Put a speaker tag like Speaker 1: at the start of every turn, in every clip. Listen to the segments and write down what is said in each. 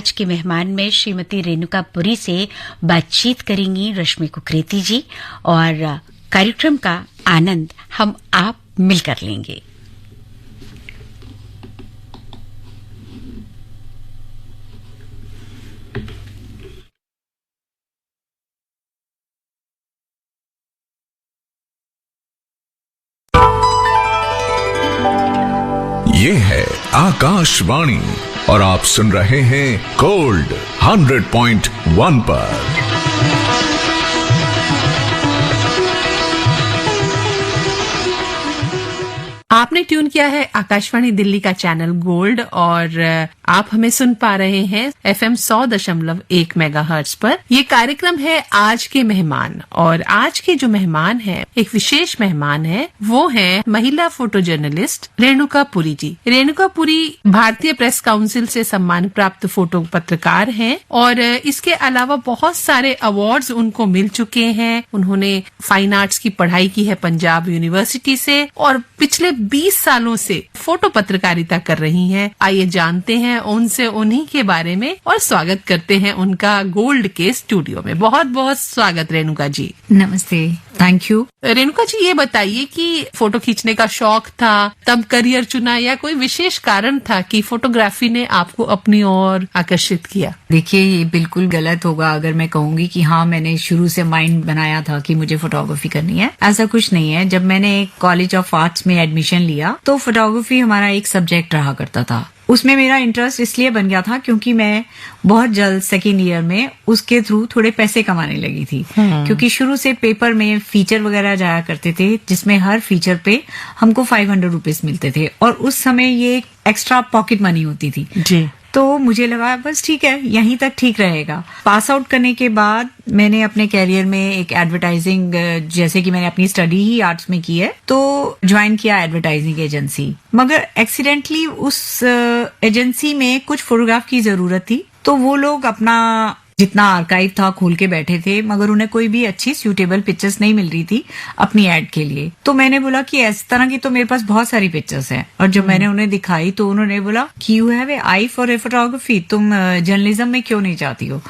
Speaker 1: आज के मेहमान में श्रीमती रेणुका पुरी से बातचीत करेंगी रश्मि कुकरेती जी और कार्यक्रम का आनंद हम आप मिलकर लेंगे।
Speaker 2: ये है आकाशवाणी और आप सुन रहे हैं गोल्ड 100.1 पर।
Speaker 3: आपने ट्यून किया है आकाशवाणी दिल्ली का चैनल गोल्ड और आप हमें सुन पा रहे हैं FM 100.1 मेगाहर्ट्ज पर। ये कार्यक्रम है आज के मेहमान और आज के जो मेहमान हैं, एक विशेष मेहमान है, वो है महिला फोटो जर्नलिस्ट रेणुका पुरी जी। रेणुका पुरी भारतीय प्रेस काउंसिल से सम्मान प्राप्त फोटो पत्रकार हैं और इसके अलावा बहुत सारे अवार्ड्स उनको मिल चुके हैं। उन्होंने फाइन आर्ट्स की पढ़ाई की है पंजाब यूनिवर्सिटी से और पिछले 20 सालों से फोटो पत्रकारिता कर रही हैं। आइए जानते हैं उनसे उन्हीं के बारे में और स्वागत करते हैं उनका गोल्ड के स्टूडियो में। बहुत बहुत स्वागत रेणुका जी।
Speaker 4: नमस्ते, थैंक यू।
Speaker 3: रेणुका जी, ये बताइए कि फोटो खींचने का शौक था, तब करियर चुना या कोई विशेष कारण था कि फोटोग्राफी ने आपको अपनी ओर आकर्षित किया?
Speaker 4: देखिए, ये बिल्कुल गलत होगा अगर मैं कहूंगी कि हाँ मैंने शुरू से माइंड बनाया था कि मुझे फोटोग्राफी करनी है। ऐसा कुछ नहीं है। जब मैंने कॉलेज ऑफ आर्ट्स में एडमिशन लिया तो फोटोग्राफी हमारा एक सब्जेक्ट रहा करता था। उसमें मेरा इंटरेस्ट इसलिए बन गया था क्योंकि मैं बहुत जल्द सेकेंड ईयर में उसके थ्रू थोड़े पैसे कमाने लगी थी। क्योंकि शुरू से पेपर में फीचर वगैरह जाया करते थे जिसमें हर फीचर पे हमको 500 रुपीज मिलते थे और उस समय ये एक्स्ट्रा पॉकेट मनी होती थी
Speaker 3: जी।
Speaker 4: तो मुझे लगा बस ठीक है, यहीं तक ठीक रहेगा। पास आउट करने के बाद मैंने अपने कैरियर में एक एडवर्टाइजिंग, जैसे कि मैंने अपनी स्टडी ही आर्ट्स में की है, तो ज्वाइन किया एडवर्टाइजिंग एजेंसी। मगर एक्सीडेंटली उस एजेंसी में कुछ फोटोग्राफ की जरूरत थी, तो वो लोग अपना जितना आर्काइव था खोल के बैठे थे, मगर उन्हें कोई भी अच्छी सूटेबल पिक्चर्स नहीं मिल रही थी अपनी एड के लिए। तो मैंने बोला कि इस तरह की तो मेरे पास बहुत सारी पिक्चर्स हैं। और जब मैंने उन्हें दिखाई तो उन्होंने बोला कि you have a I for a photography, तुम जर्नलिज्म में क्यों नहीं चाहती हो?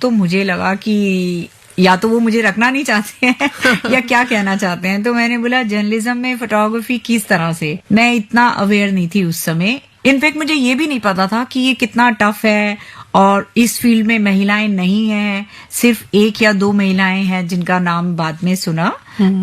Speaker 4: तो मुझे लगा कि या तो वो मुझे रखना नहीं चाहते हैं या क्या कहना चाहते हैं। तो मैंने बोला जर्नलिज्म में फोटोग्राफी किस तरह से, मैं इतना अवेयर नहीं थी उस समय। इनफैक्ट मुझे ये भी नहीं पता था कि ये कितना टफ है और इस फील्ड में महिलाएं नहीं हैं, सिर्फ 1 या 2 महिलाएं हैं जिनका नाम बाद में सुना।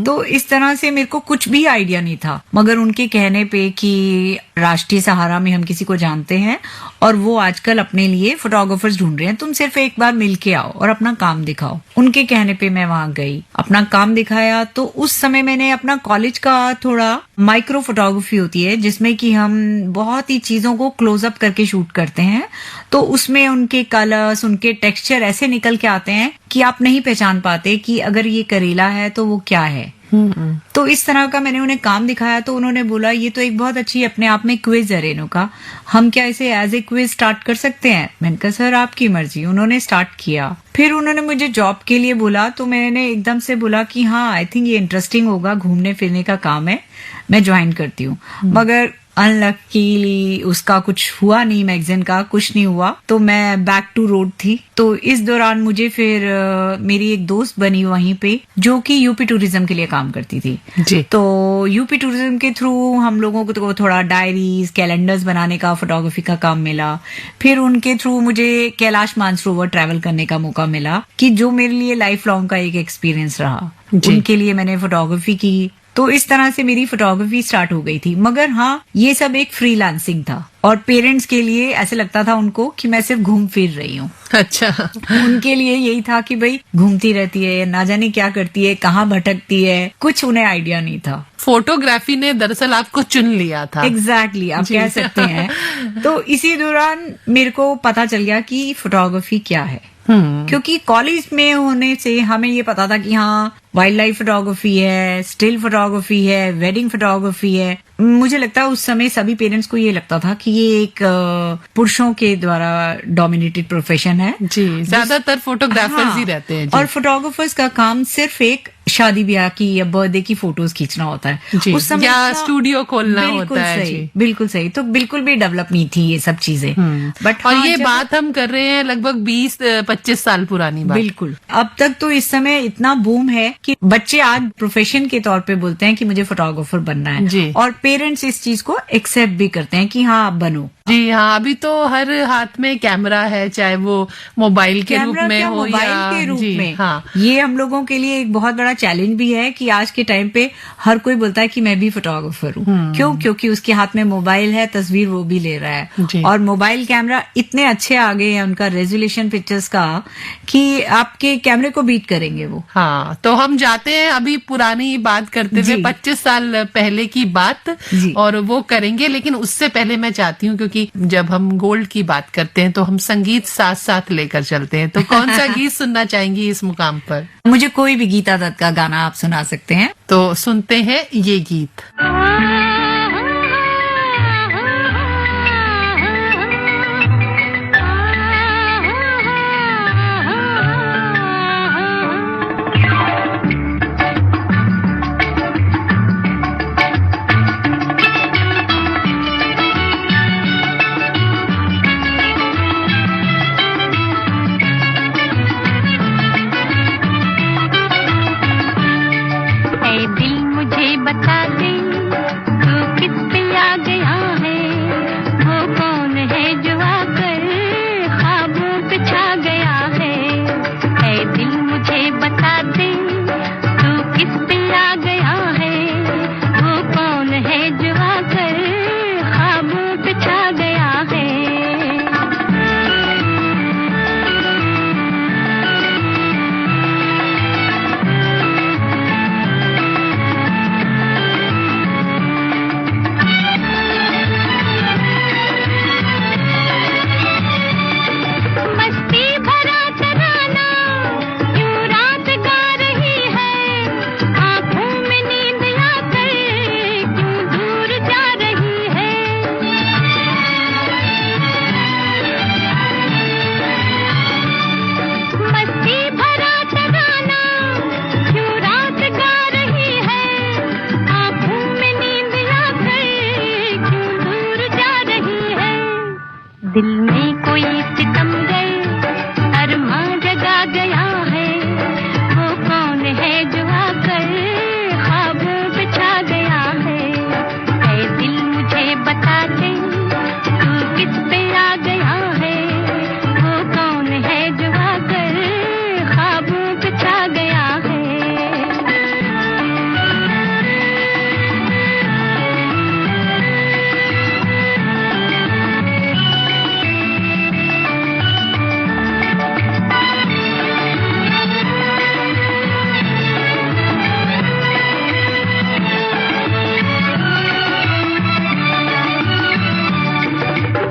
Speaker 4: तो इस तरह से मेरे को कुछ भी आइडिया नहीं था। मगर उनके कहने पे कि राष्ट्रीय सहारा में हम किसी को जानते हैं और वो आजकल अपने लिए फोटोग्राफर्स ढूंढ रहे हैं, तुम सिर्फ एक बार मिल के आओ और अपना काम दिखाओ। उनके कहने पे मैं वहां गई, अपना काम दिखाया। तो उस समय मैंने अपना कॉलेज का थोड़ा माइक्रो फोटोग्राफी होती है जिसमें कि हम बहुत ही चीजों को क्लोजअप करके शूट करते हैं, तो उसमें उनके कलर्स, उनके टेक्सचर ऐसे निकल के आते हैं कि आप नहीं पहचान पाते कि अगर ये करेला है तो वो क्या है। तो इस तरह का मैंने उन्हें काम दिखाया। तो उन्होंने बोला ये तो एक बहुत अच्छी अपने आप में क्विज है रेणुका, हम क्या इसे एज ए क्विज स्टार्ट कर सकते हैं? मैंने कहा सर आपकी मर्जी। उन्होंने स्टार्ट किया। फिर उन्होंने मुझे जॉब के लिए बोला तो मैंने एकदम से बोला कि हाँ आई थिंक ये इंटरेस्टिंग होगा, घूमने फिरने का काम है, मैं ज्वाइन करती हूँ। मगर अनलकीली उसका कुछ हुआ नहीं, मैगजीन का कुछ नहीं हुआ, तो मैं बैक टू रोड थी। तो इस दौरान मुझे फिर मेरी एक दोस्त बनी वहीं पे जो कि यूपी टूरिज्म के लिए काम करती थी
Speaker 3: जी।
Speaker 4: तो यूपी टूरिज्म के थ्रू हम लोगों को तो थोड़ा डायरीज, कैलेंडर्स बनाने का, फोटोग्राफी का काम मिला। फिर उनके थ्रू मुझे कैलाश मानसरोवर ट्रैवल करने का मौका मिला कि जो मेरे लिए लाइफ लॉन्ग का एक एक्सपीरियंस रहा। उनके लिए मैंने फोटोग्राफी की। तो इस तरह से मेरी फोटोग्राफी स्टार्ट हो गई थी। मगर हाँ, ये सब एक फ्रीलांसिंग था और पेरेंट्स के लिए ऐसे लगता था उनको कि मैं सिर्फ घूम फिर रही हूँ।
Speaker 3: अच्छा।
Speaker 4: उनके लिए यही था कि भाई घूमती रहती है, ना जाने क्या करती है, कहाँ भटकती है, कुछ उन्हें आइडिया नहीं था।
Speaker 3: फोटोग्राफी ने दरअसल आपको चुन लिया था।
Speaker 4: एग्जैक्टली आप कह सकते हैं। तो इसी दौरान मेरे को पता चल गया कि फोटोग्राफी क्या है। क्योंकि कॉलेज में होने से हमें ये पता था कि हाँ वाइल्ड लाइफ फोटोग्राफी है, स्टिल फोटोग्राफी है, वेडिंग फोटोग्राफी है। मुझे लगता है उस समय सभी पेरेंट्स को ये लगता था कि ये एक पुरुषों के द्वारा डोमिनेटेड प्रोफेशन है।
Speaker 3: जी, ज्यादातर फोटोग्राफर्स ही रहते हैं जी।
Speaker 4: और फोटोग्राफर्स का काम सिर्फ एक शादी ब्याह की या बर्थडे की फोटोज खींचना होता है
Speaker 3: जी,
Speaker 4: उस समय
Speaker 3: या
Speaker 4: इतना-
Speaker 3: स्टूडियो खोलना
Speaker 4: बिल्कुल
Speaker 3: होता है
Speaker 4: सही,
Speaker 3: जी।
Speaker 4: बिल्कुल सही। तो बिल्कुल भी डेवलप नहीं थी ये सब चीजें। बट
Speaker 3: और ये बात हम कर रहे हैं लगभग 20-25 साल पुरानी बात।
Speaker 4: बिल्कुल अब तक तो इस समय इतना बूम है कि बच्चे आज प्रोफेशन के तौर पे बोलते हैं कि मुझे फोटोग्राफर बनना है
Speaker 3: जी।
Speaker 4: और पेरेंट्स इस चीज को एक्सेप्ट भी करते हैं कि हाँ आप बनो।
Speaker 3: जी हाँ, अभी तो हर हाथ में कैमरा है, चाहे वो मोबाइल के रूप
Speaker 4: कैमरा
Speaker 3: में
Speaker 4: क्या,
Speaker 3: हो
Speaker 4: मोबाइल
Speaker 3: या
Speaker 4: के रूप
Speaker 3: जी,
Speaker 4: में।
Speaker 3: हाँ
Speaker 4: ये हम लोगों के लिए एक बहुत बड़ा चैलेंज भी है कि आज के टाइम पे हर कोई बोलता है कि मैं भी फोटोग्राफर हूँ। क्यों? क्योंकि उसके हाथ में मोबाइल है, तस्वीर वो भी ले रहा
Speaker 3: जी।
Speaker 4: है और मोबाइल कैमरा इतने अच्छे आ गए हैं उनका रेजोल्यूशन पिक्चर्स का कि आपके कैमरे को बीट करेंगे वो।
Speaker 3: हाँ। तो हम जाते हैं अभी पुरानी बात करते हुए
Speaker 4: जी।
Speaker 3: 25 साल पहले की बात,
Speaker 4: जी।
Speaker 3: और वो करेंगे, लेकिन उससे पहले मैं चाहती हूँ, क्योंकि जब हम गोल्ड की बात करते हैं तो हम संगीत साथ साथ लेकर चलते हैं, तो कौन सा गीत सुनना चाहेंगी इस मुकाम पर?
Speaker 4: मुझे कोई भी गीता दत्त का गाना आप सुना सकते हैं।
Speaker 3: तो सुनते हैं ये गीत।
Speaker 5: ऐ दिल मुझे बता दे तू किस पे आ गया है, वो कौन है जो आकर ख्वाबों पे छा गया है। ऐ दिल मुझे बता दे तू किस पे आ गया है, वो कौन है जो आकर ख्वाबों पे छा गया है। मस्ती भरा तराना यूं रात गा रही है, आंखों में नींद आकर क्यों दूर जा रही है। मस्ती भरा तराना यूं रात गा रही है, आंखों में नींद आकर क्यों दूर जा रही है। दिल में कोई सितमगर अरमां जगा गया है, वो कौन है जो आकर ख्वाबों पे छा गया है। ऐ दिल मुझे बता दे तू किस पे आ गया है, वो कौन है जो आकर ख्वाबों पे छा गया है।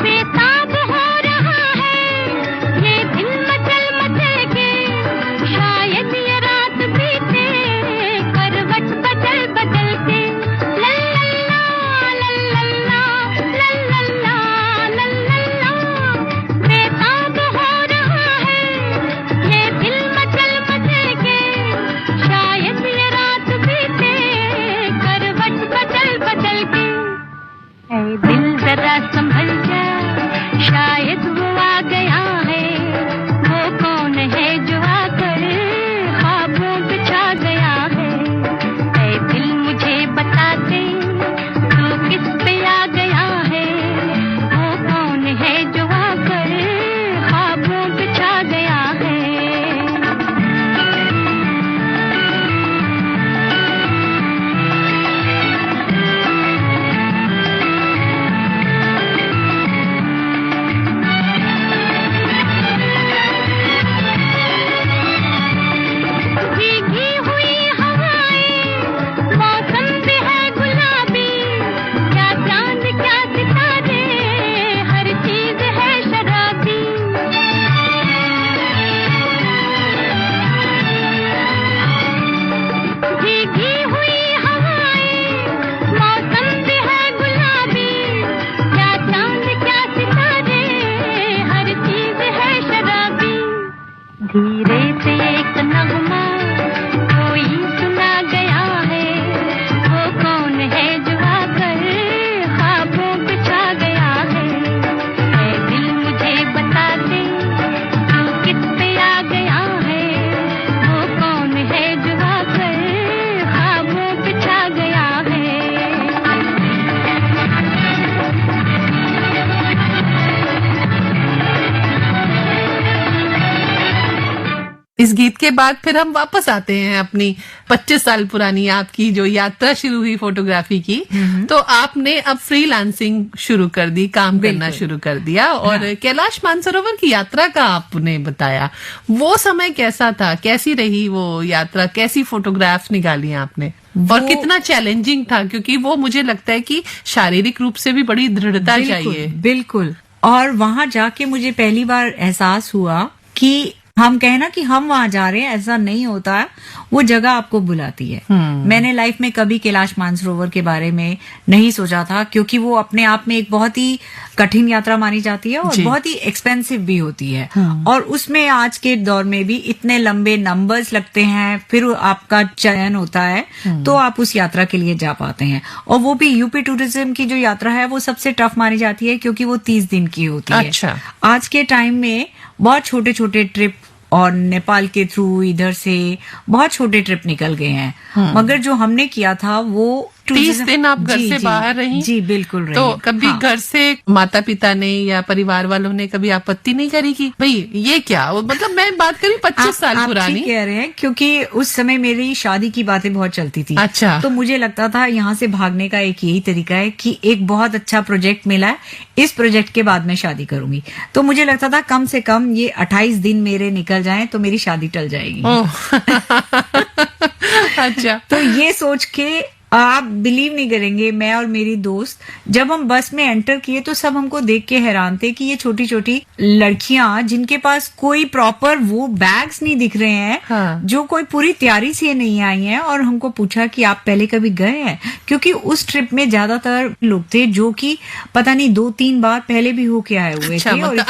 Speaker 5: बेताब हो रहा है ये दिल मचल मचल के, शायद ये रात बीते करवट बदल बदल के। लल्लल्ला लल्लल्ला लल्लल्ला लल्लल्ला, बेताब हो रहा है ये दिल मचल मचल के, शायद ये रात बीते करवट बदल बदल के। ऐ दिल जरा संभल जा, शायद वो आ गया है, वो कौन है जो आकर ख्वाबों पे छा गया है। ऐ दिल मुझे बता दे तू किस पे आ गया है, वो कौन है जो आकर ख्वाबों पे छा गया है। भीगी हुई हवाएं, मौसम भी है गुलाबी, क्या चांद क्या सितारे, हर चीज है शराबी। भीगी हुई हवाएं, मौसम भी है गुलाबी, क्या चांद क्या सितारे, हर चीज है शराबी। धीरे से एक नगमा कोई सुना
Speaker 3: इस गीत के बाद फिर हम वापस आते हैं अपनी 25 साल पुरानी आपकी जो यात्रा शुरू हुई फोटोग्राफी की। तो आपने अब फ्रीलांसिंग शुरू कर दी, काम करना शुरू कर दिया, और कैलाश मानसरोवर की यात्रा का आपने बताया। वो समय कैसा था, कैसी रही वो यात्रा, कैसी फोटोग्राफ निकाली आपने, और कितना चैलेंजिंग था? क्योंकि वो मुझे लगता है कि शारीरिक रूप से भी बड़ी दृढ़ता चाहिए।
Speaker 4: बिल्कुल। और वहां जाके मुझे पहली बार एहसास हुआ कि हम कहें ना कि हम वहां जा रहे हैं, ऐसा नहीं होता है। वो जगह आपको बुलाती है। मैंने लाइफ में कभी कैलाश मानसरोवर के बारे में नहीं सोचा था, क्योंकि वो अपने आप में एक बहुत ही कठिन यात्रा मानी जाती है और बहुत ही एक्सपेंसिव भी होती है। और उसमें आज के दौर में भी इतने लंबे नंबर्स लगते हैं, फिर आपका चयन होता है तो आप उस यात्रा के लिए जा पाते हैं। और वो भी यूपी टूरिज्म की जो यात्रा है वो सबसे टफ मानी जाती है, क्योंकि वो 30 दिन की होती है।
Speaker 3: अच्छा।
Speaker 4: आज के टाइम में बहुत छोटे छोटे ट्रिप, और नेपाल के थ्रू इधर से बहुत छोटे ट्रिप निकल गए हैं। मगर जो हमने किया था वो
Speaker 3: 30 दिन आप घर से बाहर रही?
Speaker 4: जी बिल्कुल रही।
Speaker 3: तो कभी घर से माता पिता ने या परिवार वालों ने कभी आपत्ति नहीं करी कि भाई ये क्या, मतलब मैं बात करी 25 साल पुरानी।
Speaker 4: ठीक कह रहे हैं, क्योंकि उस समय मेरी शादी की बातें बहुत चलती थी।
Speaker 3: अच्छा।
Speaker 4: तो मुझे लगता था यहाँ से भागने का एक यही तरीका है कि एक बहुत अच्छा प्रोजेक्ट मिला है, इस प्रोजेक्ट के बाद मैं शादी करूंगी। तो मुझे लगता था कम से कम ये 28 दिन मेरे निकल जाएं तो मेरी शादी टल जाएगी।
Speaker 3: अच्छा।
Speaker 4: तो ये सोच के आप बिलीव नहीं करेंगे, मैं और मेरी दोस्त जब हम बस में एंटर किए तो सब हमको देख के हैरान थे कि ये छोटी छोटी लड़कियां जिनके पास कोई प्रॉपर वो बैग्स नहीं दिख रहे हैं।
Speaker 3: हाँ।
Speaker 4: जो कोई पूरी तैयारी से नहीं आई हैं। और हमको पूछा कि आप पहले कभी गए हैं, क्योंकि उस ट्रिप में ज्यादातर लोग थे जो कि पता नहीं 2-3 बार पहले भी होके आए हुए
Speaker 3: अच्छा,
Speaker 4: थे और
Speaker 3: मतलब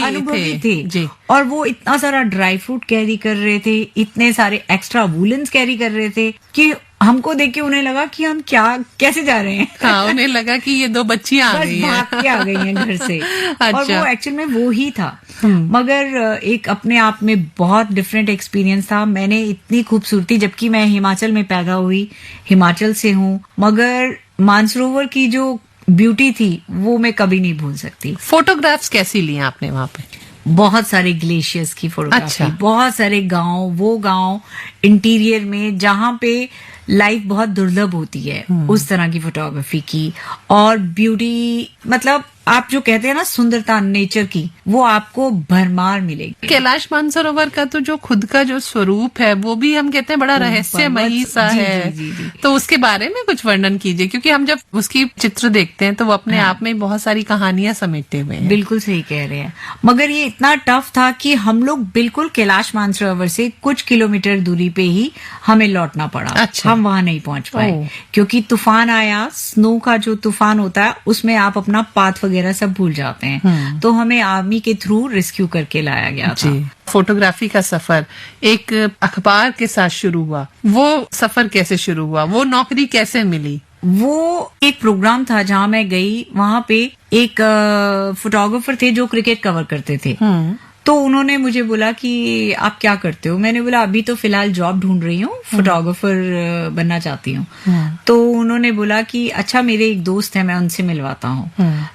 Speaker 4: अनुभवी थे
Speaker 3: जी।
Speaker 4: और वो इतना सारा ड्राई फ्रूट कैरी कर रहे थे, इतने सारे एक्स्ट्रा वूलन्स कैरी कर रहे थे कि हमको देख के उन्हें लगा कि हम कैसे जा रहे हैं।
Speaker 3: हाँ, उन्हें लगा कि ये 2 बच्चियां आ गई हैं।
Speaker 4: भाग के आ गई हैं घर से।
Speaker 3: अच्छा।
Speaker 4: और वो एक्चुअल में वो ही था। मगर एक अपने आप में बहुत डिफरेंट एक्सपीरियंस था। मैंने इतनी खूबसूरती, जबकि मैं हिमाचल में पैदा हुई, हिमाचल से हूँ, मगर मानसरोवर की जो ब्यूटी थी वो मैं कभी नहीं भूल सकती।
Speaker 3: फोटोग्राफ्स कैसी ली आपने वहां पे?
Speaker 4: बहुत सारे ग्लेशियर्स की फोटोग्राफी।
Speaker 3: अच्छा।
Speaker 4: बहुत सारे गांव, वो गांव इंटीरियर में जहां पे लाइफ बहुत दुर्लभ होती है, उस तरह की फोटोग्राफी की। और ब्यूटी, मतलब आप जो कहते हैं ना सुंदरता नेचर की, वो आपको भरमार मिलेगी।
Speaker 3: कैलाश मानसरोवर का तो जो खुद का जो स्वरूप है वो भी हम कहते हैं बड़ा रहस्यमयी सा
Speaker 4: जी,
Speaker 3: है।
Speaker 4: जी, जी, जी।
Speaker 3: तो उसके बारे में कुछ वर्णन कीजिए, क्योंकि हम जब उसकी चित्र देखते हैं तो वो अपने आप में बहुत सारी कहानियां समेटे हुए हैं।
Speaker 4: बिल्कुल सही कह रहे हैं। मगर ये इतना टफ था कि हम लोग बिल्कुल कैलाश मानसरोवर से कुछ किलोमीटर दूरी पे ही हमें लौटना पड़ा।
Speaker 3: अच्छा।
Speaker 4: हम वहां नहीं पहुंच पाए
Speaker 3: ओह।
Speaker 4: क्योंकि तूफान आया। स्नो का जो तूफान होता है उसमें आप अपना पाथ वगैरह सब भूल जाते हैं। तो हमें आर्मी के थ्रू रेस्क्यू करके लाया गया था।
Speaker 3: जी। फोटोग्राफी का सफर एक अखबार के साथ शुरू हुआ, वो सफर कैसे शुरू हुआ, वो नौकरी कैसे मिली?
Speaker 4: वो एक प्रोग्राम था जहां मैं गई। वहां पे एक फोटोग्राफर थे जो क्रिकेट कवर करते थे। तो उन्होंने मुझे बोला कि आप क्या करते हो? मैंने बोला अभी तो फिलहाल जॉब ढूंढ रही हूँ, फोटोग्राफर बनना चाहती हूँ। तो उन्होंने बोला कि अच्छा, मेरे एक दोस्त है, मैं उनसे मिलवाता हूँ।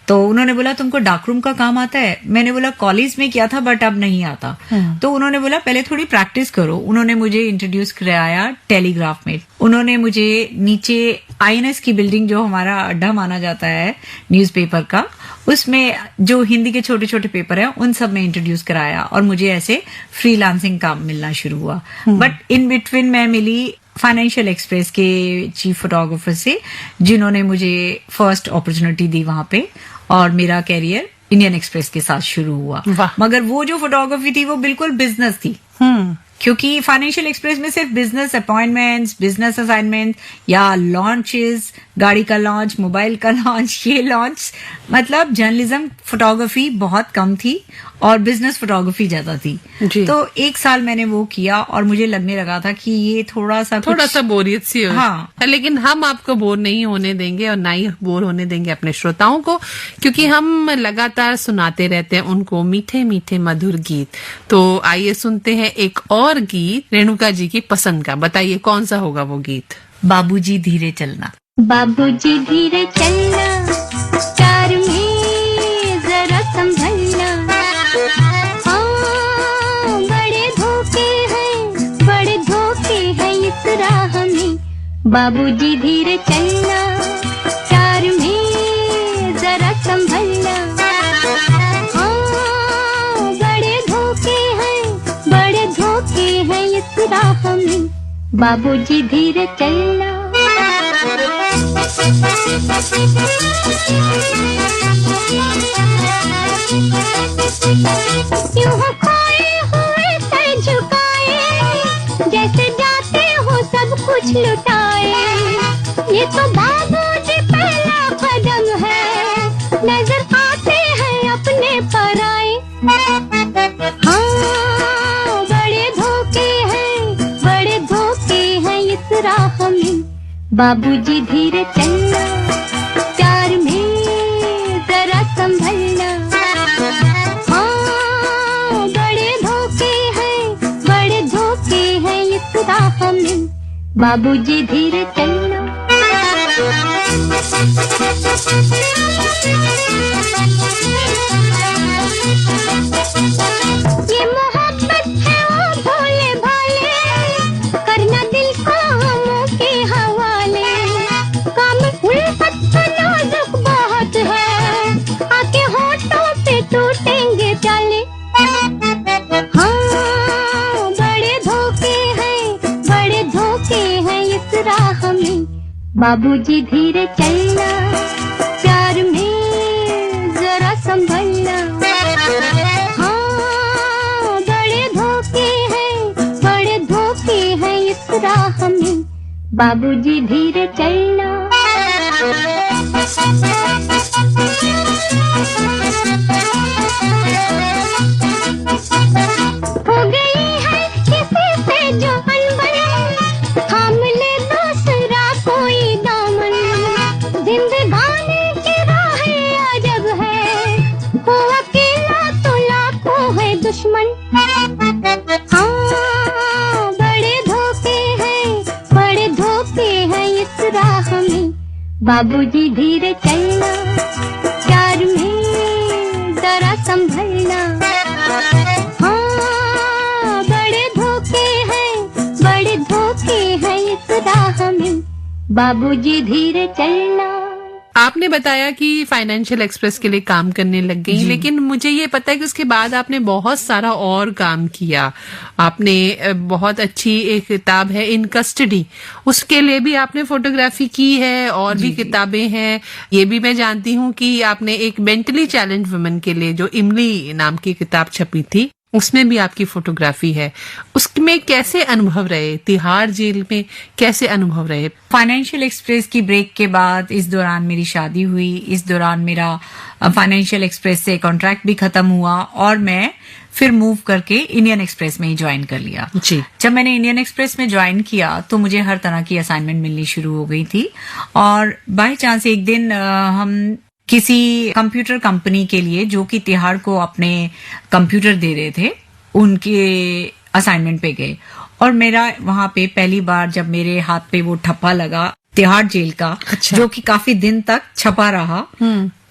Speaker 4: तो उन्होंने बोला तुमको डार्करूम का काम आता है? मैंने बोला कॉलेज में किया था बट अब नहीं आता। तो उन्होंने बोला पहले थोड़ी प्रैक्टिस करो। उन्होंने मुझे इंट्रोड्यूस कराया टेलीग्राफ में। उन्होंने मुझे नीचे INS की बिल्डिंग, जो हमारा अड्डा माना जाता है न्यूज़पेपर का, उसमें जो हिंदी के छोटे छोटे पेपर हैं उन सब में इंट्रोड्यूस कराया और मुझे ऐसे फ्रीलांसिंग काम मिलना शुरू हुआ। बट इन बिटवीन मैं मिली फाइनेंशियल एक्सप्रेस के चीफ फोटोग्राफर से, जिन्होंने मुझे फर्स्ट अपॉर्चुनिटी दी वहां पे, और मेरा कैरियर इंडियन एक्सप्रेस के साथ शुरू हुआ। मगर वो जो फोटोग्राफी थी वो बिल्कुल बिजनेस थी। क्योंकि फाइनेंशियल एक्सप्रेस में सिर्फ बिजनेस अपॉइंटमेंट्स, बिजनेस असाइनमेंट या लॉन्चेस, गाड़ी का लॉन्च, मोबाइल का लॉन्च, ये लॉन्च, मतलब जर्नलिज्म फोटोग्राफी बहुत कम थी और बिजनेस फोटोग्राफी ज्यादा थी। तो 1 साल मैंने वो किया और मुझे लगने लगा था कि ये थोड़ा सा
Speaker 3: बोरियत सी हो।
Speaker 4: हाँ।
Speaker 3: लेकिन हम आपको बोर नहीं होने देंगे और ना ही बोर होने देंगे अपने श्रोताओं को, क्योंकि हम लगातार सुनाते रहते हैं उनको मीठे मीठे मधुर गीत। तो आइए सुनते हैं एक और गीत रेणुका जी की पसंद का। बताइए कौन सा होगा वो गीत?
Speaker 4: बाबूजी धीरे चलना।
Speaker 5: बाबूजी धीरे चलना, कार में जरा संभलना, हाँ बड़े धोखे बाबूजी धीरे चलना, प्यार में जरा संभलना। हाँ, बड़े धोखे हैं इस राह में, बाबूजी धीरे चलना। यूं खोए हुए सर झुकाए, जैसे जाते हो सब कुछ लुटाए। ये तो बाबूजी पहला कदम है, नजर आते हैं अपने पराए। हाँ, बड़े धोखे हैं इस राह में, बाबूजी धीरे चलना, प्यार में जरा संभलना। हाँ, बड़े धोखे हैं इस राह में, बाबूजी धीरे चलना। ये मोहब्बत है वो भोले भाले, करना दिल को हमों के हवाले। काम उल्फत का नाजुक बहुत है, आके होठों पे टूटेंगे प्याले। हाँ, बड़े धोखे हैं इस राह में, बाबूजी धीरे चलना, प्यार में जरा संभलना। हाँ, बड़े धोखे हैं इस राह में, बाबूजी धीरे चलना। हो गई है किसी से जो अनबन, थाम ले दूसरा कोई दामन। जिंदगानी की राहें अजब है, वो अकेला तो लाखों है दुश्मन। हाँ, बड़े धोखे हैं इस राह में, बाबूजी धीरे चलना, प्यार में जरा संभलना। हाँ, बड़े धोखे हैं इस राह में, बाबूजी धीरे चलना।
Speaker 3: आपने बताया कि फाइनेंशियल एक्सप्रेस के लिए काम करने लग गई, लेकिन मुझे ये पता है कि उसके बाद आपने बहुत सारा और काम किया। आपने बहुत अच्छी एक किताब है इन कस्टडी, उसके लिए भी आपने फोटोग्राफी की है, और भी किताबें हैं। ये भी मैं जानती हूँ कि आपने एक मेंटली चैलेंज वुमेन के लिए जो इमली नाम की किताब छपी थी, उसमें भी आपकी फोटोग्राफी है। उसमें कैसे अनुभव रहे, तिहाड़ जेल में कैसे अनुभव रहे?
Speaker 4: फाइनेंशियल एक्सप्रेस की ब्रेक के बाद इस दौरान मेरी शादी हुई, इस दौरान मेरा फाइनेंशियल एक्सप्रेस से कॉन्ट्रैक्ट भी खत्म हुआ, और मैं फिर मूव करके इंडियन एक्सप्रेस में ही ज्वाइन कर लिया।
Speaker 3: जी।
Speaker 4: जब मैंने इंडियन एक्सप्रेस में ज्वाइन किया तो मुझे हर तरह की असाइनमेंट मिलनी शुरू हो गई थी, और बाय चांस एक दिन हम किसी कंप्यूटर कंपनी के लिए, जो कि तिहाड़ को अपने कंप्यूटर दे रहे थे, उनके असाइनमेंट पे गए। और मेरा वहां पे पहली बार जब मेरे हाथ पे वो ठप्पा लगा तिहाड़ जेल का, जो कि काफी दिन तक छपा रहा,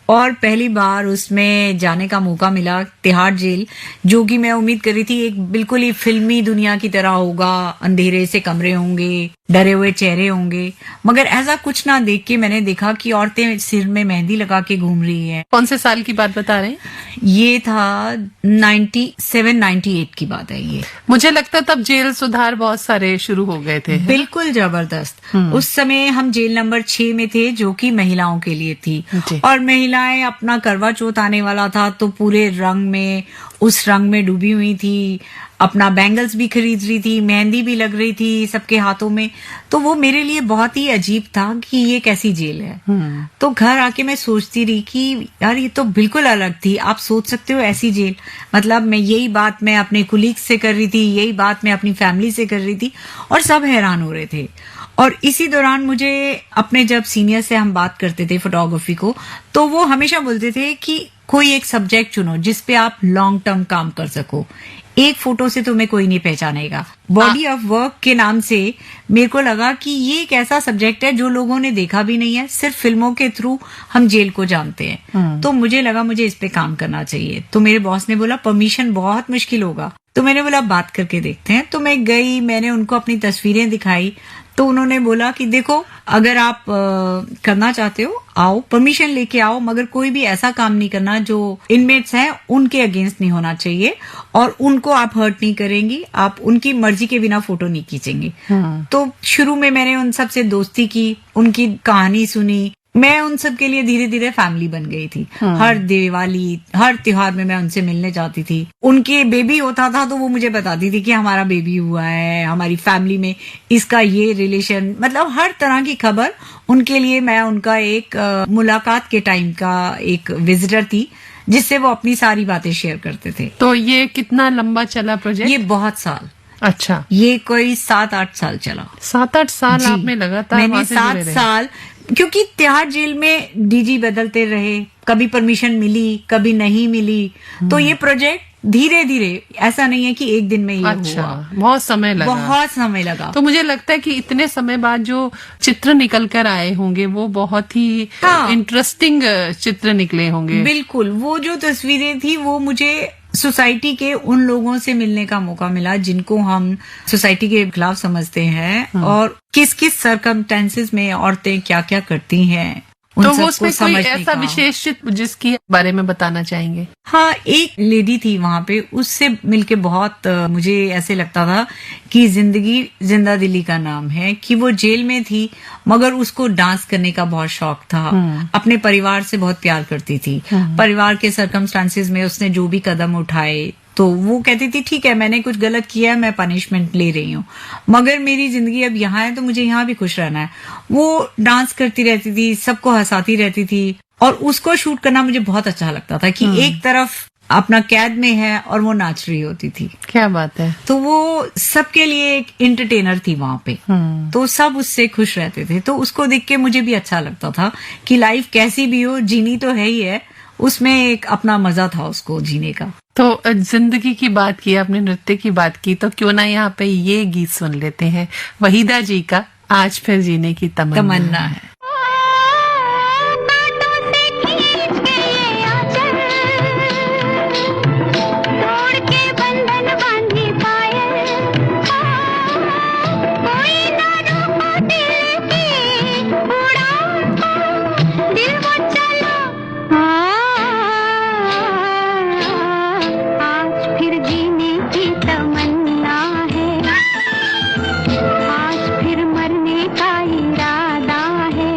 Speaker 4: और पहली बार उसमें जाने का मौका मिला, तिहाड़ जेल, जो कि मैं उम्मीद कर रही थी एक बिल्कुल ही फिल्मी दुनिया की तरह होगा, अंधेरे से कमरे होंगे, डरे हुए चेहरे होंगे, मगर ऐसा कुछ ना देख के मैंने देखा कि औरतें सिर में मेहंदी लगा के घूम रही हैं।
Speaker 3: कौन से साल की बात बता रहे हैं?
Speaker 4: ये था 97-98 की बात है ये।
Speaker 3: मुझे लगता तब जेल सुधार बहुत सारे शुरू हो गए थे।
Speaker 4: बिल्कुल जबरदस्त। उस समय हम जेल नंबर 6 में थे, जो कि महिलाओं के लिए थी, और महिलाएं अपना करवा चौथ आने वाला था तो पूरे रंग में, उस रंग में डूबी हुई थी, अपना बैंगल्स भी खरीद रही थी, मेहंदी भी लग रही थी सबके हाथों में। तो वो मेरे लिए बहुत ही अजीब था कि ये कैसी जेल है। तो घर आके मैं सोचती रही कि यार ये तो बिल्कुल अलग थी। आप सोच सकते हो ऐसी जेल, मतलब मैं यही बात मैं अपने कुलीग से कर रही थी, यही बात मैं अपनी फैमिली से कर रही थी, और सब हैरान हो रहे थे। और इसी दौरान मुझे अपने, जब सीनियर से हम बात करते थे फोटोग्राफी को, तो वो हमेशा बोलते थे कि कोई एक सब्जेक्ट चुनो जिसपे आप लॉन्ग टर्म काम कर सको, एक फोटो से तुम्हें कोई नहीं पहचानेगा। बॉडी ऑफ वर्क के नाम से मेरे को लगा कि ये एक ऐसा सब्जेक्ट है जो लोगों ने देखा भी नहीं है, सिर्फ फिल्मों के थ्रू हम जेल को जानते हैं। तो मुझे लगा मुझे इस पे काम करना चाहिए। तो मेरे बॉस ने बोला परमिशन बहुत मुश्किल होगा, तो मैंने बोला बात करके देखते हैं। तो मैं गई, मैंने उनको अपनी तस्वीरें दिखाई, तो उन्होंने बोला कि देखो अगर आप करना चाहते हो आओ, परमिशन लेके आओ, मगर कोई भी ऐसा काम नहीं करना जो इनमेट्स हैं उनके अगेंस्ट नहीं होना चाहिए, और उनको आप हर्ट नहीं करेंगी, आप उनकी मर्जी के बिना फोटो नहीं खींचेंगी। तो शुरू में मैंने उन सब से दोस्ती की, उनकी कहानी सुनी, मैं उन सब के लिए धीरे धीरे फैमिली बन गई थी। हर दिवाली, हर त्योहार में मैं उनसे मिलने जाती थी। उनके बेबी होता था तो वो मुझे बताती थी कि हमारा बेबी हुआ है, हमारी फैमिली में इसका ये रिलेशन, मतलब हर तरह की खबर उनके लिए मैं उनका एक मुलाकात के टाइम का एक विजिटर थी, जिससे वो अपनी सारी बातें शेयर करते थे।
Speaker 3: तो ये कितना लंबा चला प्रोजेक्ट?
Speaker 4: ये बहुत साल,
Speaker 3: अच्छा,
Speaker 4: ये कोई 7-8 साल चला।
Speaker 3: 7-8 साल
Speaker 4: जी।
Speaker 3: आपने लगातार
Speaker 4: मैंने
Speaker 3: वहाँ से जुड़े
Speaker 4: 7
Speaker 3: रहे।
Speaker 4: साल, क्योंकि तिहाड़ जेल में डीजी बदलते रहे, कभी परमिशन मिली, कभी नहीं मिली, तो ये प्रोजेक्ट धीरे धीरे, ऐसा नहीं है कि एक दिन में ये
Speaker 3: अच्छा,
Speaker 4: हुआ,
Speaker 3: बहुत समय लगा।
Speaker 4: बहुत समय लगा।
Speaker 3: तो मुझे लगता है कि इतने समय बाद जो चित्र निकल कर आए होंगे वो बहुत ही
Speaker 4: हाँ।
Speaker 3: इंटरेस्टिंग चित्र निकले होंगे।
Speaker 4: बिल्कुल, वो जो तस्वीरें थी वो मुझे सोसाइटी के उन लोगों से मिलने का मौका मिला जिनको हम सोसाइटी के खिलाफ समझते हैं, और किस किस सर्कमस्टेंसेस में औरतें क्या क्या करती हैं, उन
Speaker 3: तो वो
Speaker 4: सबको
Speaker 3: उसमें कोई
Speaker 4: समझने
Speaker 3: ऐसा
Speaker 4: का।
Speaker 3: विशेष चित्र जिसके बारे में बताना चाहेंगे?
Speaker 4: हाँ, एक लेडी थी वहां पे, उससे मिलके बहुत मुझे ऐसे लगता था कि जिंदगी जिंदा दिली का नाम है, कि वो जेल में थी मगर उसको डांस करने का बहुत शौक था, अपने परिवार से बहुत प्यार करती थी। परिवार के सर्कमस्टांसेस में उसने जो भी कदम उठाए तो वो कहती थी ठीक है मैंने कुछ गलत किया है, मैं पनिशमेंट ले रही हूँ, मगर मेरी जिंदगी अब यहाँ है तो मुझे यहाँ भी खुश रहना है। वो डांस करती रहती थी, सबको हंसाती रहती थी, और उसको शूट करना मुझे बहुत अच्छा लगता था कि एक तरफ अपना कैद में है और वो नाच रही होती थी।
Speaker 3: क्या बात है।
Speaker 4: तो वो सबके लिए एक एंटरटेनर थी वहां पे, तो सब उससे खुश रहते थे। तो उसको देख के मुझे भी अच्छा लगता था कि लाइफ कैसी भी हो, जीनी तो है ही है, उसमें एक अपना मजा था उसको जीने का।
Speaker 3: तो जिंदगी की बात की, आपने नृत्य की बात की, तो क्यों ना यहाँ पे ये गीत सुन लेते हैं वहीदा जी का, आज फिर जीने की तमन्ना
Speaker 4: है।
Speaker 5: बातों से खींच के ये आंचल, तोड़ के बंधन बांधी पायल, कोई ना रोको दिल की उड़ान को, दिल वो चला आज फिर जीने की तमन्ना है, आज फिर मरने का इरादा है।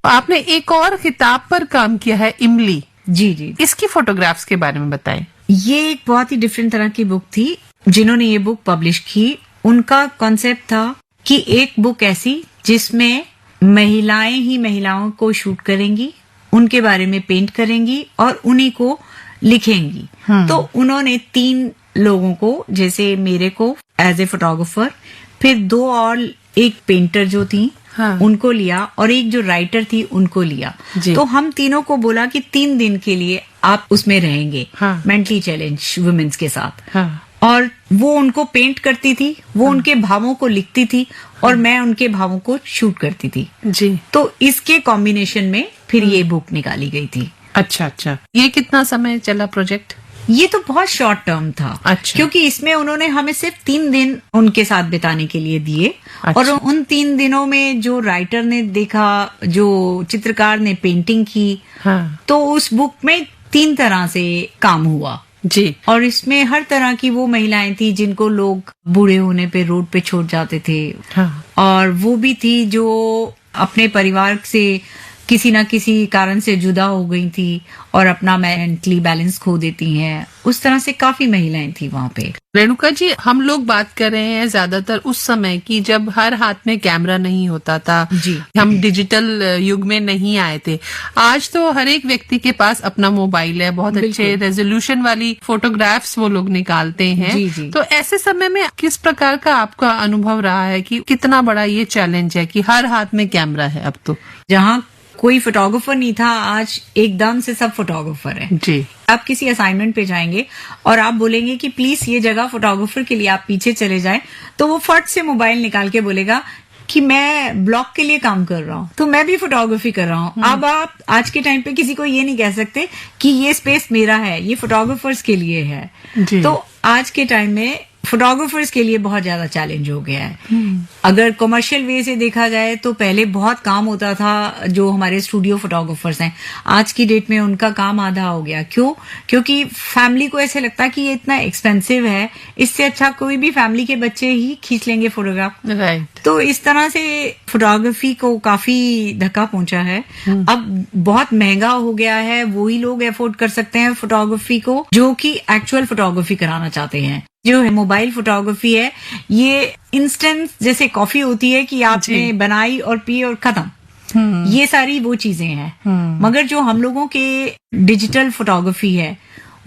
Speaker 3: आपने एक और किताब पर काम किया है, इमली।
Speaker 4: जी जी,
Speaker 3: इसकी फोटोग्राफ्स के बारे में बताएं।
Speaker 4: ये एक बहुत ही डिफरेंट तरह की बुक थी। जिन्होंने ये बुक पब्लिश की, उनका कॉन्सेप्ट था कि एक बुक ऐसी जिसमें महिलाएं ही महिलाओं को शूट करेंगी, उनके बारे में पेंट करेंगी और उन्हीं को लिखेंगी। तो उन्होंने 3 लोगों को, जैसे मेरे को एज ए फोटोग्राफर, फिर 2 और एक पेंटर जो थी उनको लिया, और एक जो राइटर थी उनको लिया। तो हम तीनों को बोला कि 3 दिन के लिए आप उसमें रहेंगे, मेंटली चैलेंज वुमेन्स के साथ। और वो उनको पेंट करती थी, वो उनके भावों को लिखती थी और मैं उनके भावों को शूट करती थी।
Speaker 3: जी।
Speaker 4: तो इसके कॉम्बिनेशन में फिर ये बुक निकाली गई थी।
Speaker 3: अच्छा अच्छा। ये कितना समय चला प्रोजेक्ट?
Speaker 4: ये तो बहुत शॉर्ट टर्म था।
Speaker 3: अच्छा।
Speaker 4: क्योंकि इसमें उन्होंने हमें सिर्फ 3 दिन उनके साथ बिताने के लिए दिए।
Speaker 3: अच्छा।
Speaker 4: और उन 3 दिनों में जो राइटर ने देखा, जो चित्रकार ने पेंटिंग की, तो उस बुक में 3 तरह से काम हुआ।
Speaker 3: जी।
Speaker 4: और इसमें हर तरह की वो महिलाएं थी जिनको लोग बूढ़े होने पे रोड पे छोड़ जाते थे। और वो भी थी जो अपने परिवार से किसी ना किसी कारण से जुदा हो गई थी और अपना मेंटली बैलेंस खो देती हैं। उस तरह से काफी महिलाएं थी वहाँ पे।
Speaker 3: रेणुका जी, हम लोग बात कर रहे हैं ज्यादातर उस समय की जब हर हाथ में कैमरा नहीं होता था।
Speaker 4: जी।
Speaker 3: हम डिजिटल युग में नहीं आए थे। आज तो हर एक व्यक्ति के पास अपना मोबाइल है, बहुत अच्छे रेजोल्यूशन वाली फोटोग्राफ्स वो लोग निकालते हैं।
Speaker 4: जी जी।
Speaker 3: तो ऐसे समय में किस प्रकार का आपका अनुभव रहा है कि कितना बड़ा ये चैलेंज है कि हर हाथ में कैमरा है? अब तो
Speaker 4: जहाँ कोई फोटोग्राफर नहीं था, आज एकदम से सब फोटोग्राफर है।
Speaker 3: जी।
Speaker 4: आप किसी असाइनमेंट पे जाएंगे और आप बोलेंगे कि प्लीज ये जगह फोटोग्राफर के लिए आप पीछे चले जाएं, तो वो फट से मोबाइल निकाल के बोलेगा कि मैं ब्लॉग के लिए काम कर रहा हूँ, तो मैं भी फोटोग्राफी कर रहा हूँ। अब आप आज के टाइम पे किसी को ये नहीं कह सकते कि ये स्पेस मेरा है, ये फोटोग्राफर्स के लिए है। तो आज के टाइम में फोटोग्राफर्स के लिए बहुत ज्यादा चैलेंज हो गया है। अगर कमर्शियल वे से देखा जाए तो पहले बहुत काम होता था जो हमारे स्टूडियो फोटोग्राफर्स हैं, आज की डेट में उनका काम आधा हो गया। क्यों? क्योंकि फैमिली को ऐसे लगता है कि ये इतना एक्सपेंसिव है, इससे अच्छा कोई भी फैमिली के बच्चे ही खींच लेंगे फोटोग्राफ।
Speaker 3: राइट।
Speaker 4: तो इस तरह से फोटोग्राफी को काफी धक्का पहुंचा है। अब बहुत महंगा हो गया है, वही लोग अफोर्ड कर सकते हैं फोटोग्राफी को जो कि एक्चुअल फोटोग्राफी कराना चाहते हैं। जो है मोबाइल फोटोग्राफी है, ये इंस्टेंट जैसे कॉफी होती है कि आपने बनाई और पी और खत्म, ये सारी वो चीजें हैं। मगर जो हम लोगों के डिजिटल फोटोग्राफी है,